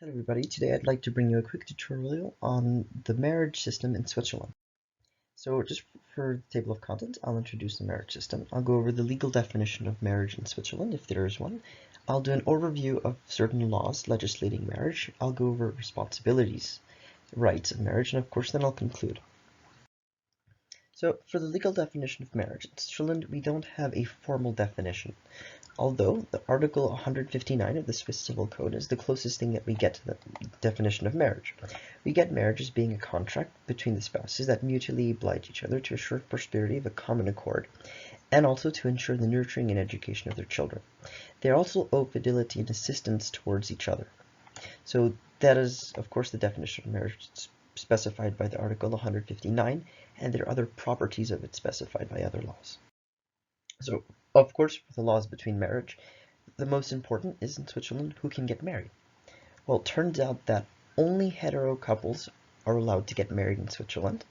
Hello everybody, today I'd like to bring you a quick tutorial on the marriage system in Switzerland. So just for the table of content, I'll introduce the marriage system. I'll go over the legal definition of marriage in Switzerland, if there is one. I'll do an overview of certain laws legislating marriage. I'll go over responsibilities, rights of marriage, and of course then I'll conclude. So for the legal definition of marriage in Switzerland, we don't have a formal definition. Although the Article 159 of the Swiss Civil Code is the closest thing that we get to the definition of marriage. We get marriage as being a contract between the spouses that mutually oblige each other to assure prosperity of a common accord, and also to ensure the nurturing and education of their children. They also owe fidelity and assistance towards each other. So that is, of course, the definition of marriage specified by the Article 159, and there are other properties of it specified by other laws. So, of course, for the laws between marriage, the most important is in Switzerland who can get married. Well, it turns out that only hetero couples are allowed to get married in Switzerland.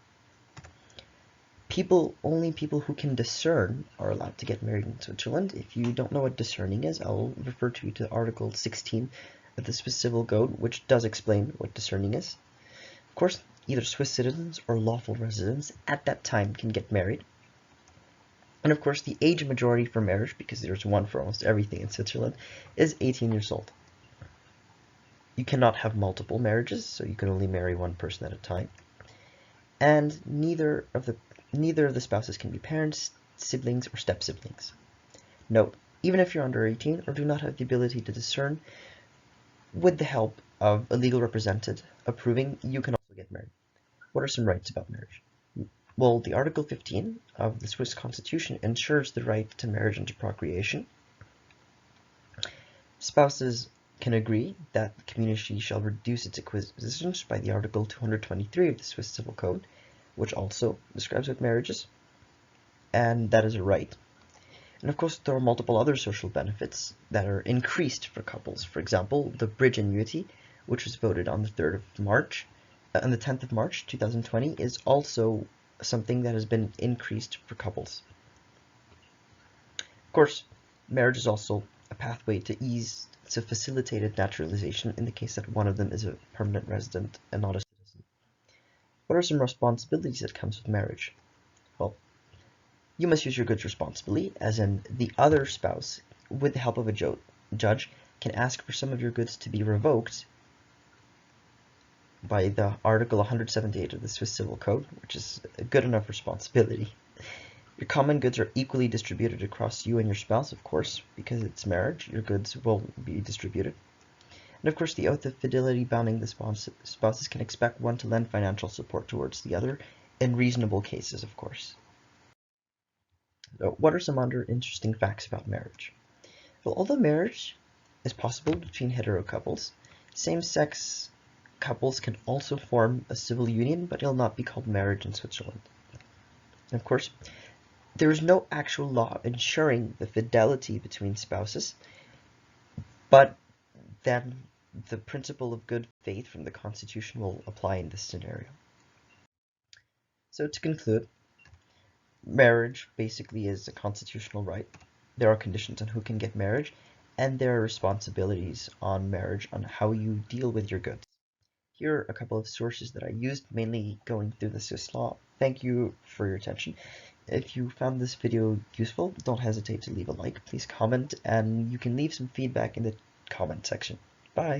Only people who can discern are allowed to get married in Switzerland. If you don't know what discerning is, I'll refer you to Article 16 of the Swiss Civil Code, which does explain what discerning is. Of course, either Swiss citizens or lawful residents at that time can get married. And of course, the age majority for marriage, because there's one for almost everything in Switzerland, is 18 years old. You cannot have multiple marriages, so you can only marry one person at a time. And neither of the spouses can be parents, siblings, or step-siblings. Note, even if you're under 18 or do not have the ability to discern, with the help of a legal representative approving, you can also get married. What are some rights about marriage? Well, the Article 15 of the Swiss Constitution ensures the right to marriage and to procreation. Spouses can agree that the community shall reduce its acquisitions by the Article 223 of the Swiss Civil Code, which also describes what marriage is, and that is a right. And of course, there are multiple other social benefits that are increased for couples. For example, the bridge annuity, which was voted on the 10th of March 2020, is also something that has been increased for couples. Of course, marriage is also a pathway to facilitated naturalization in the case that one of them is a permanent resident and not a citizen. What are some responsibilities that comes with marriage? Well, you must use your goods responsibly, as in the other spouse, with the help of a judge, can ask for some of your goods to be revoked by the Article 178 of the Swiss Civil Code, which is a good enough responsibility. Your common goods are equally distributed across you and your spouse, of course, because it's marriage, your goods will be distributed. And of course, the oath of fidelity bounding the spouses can expect one to lend financial support towards the other in reasonable cases, of course. So what are some other interesting facts about marriage? Well, although marriage is possible between hetero couples, same-sex couples can also form a civil union, but it'll not be called marriage in Switzerland. And of course, there is no actual law ensuring the fidelity between spouses, but then the principle of good faith from the Constitution will apply in this scenario. So to conclude, marriage basically is a constitutional right. There are conditions on who can get marriage, and there are responsibilities on marriage on how you deal with your goods. Here are a couple of sources that I used, mainly going through the Swiss law. Thank you for your attention. If you found this video useful, don't hesitate to leave a like, please comment, and you can leave some feedback in the comment section. Bye!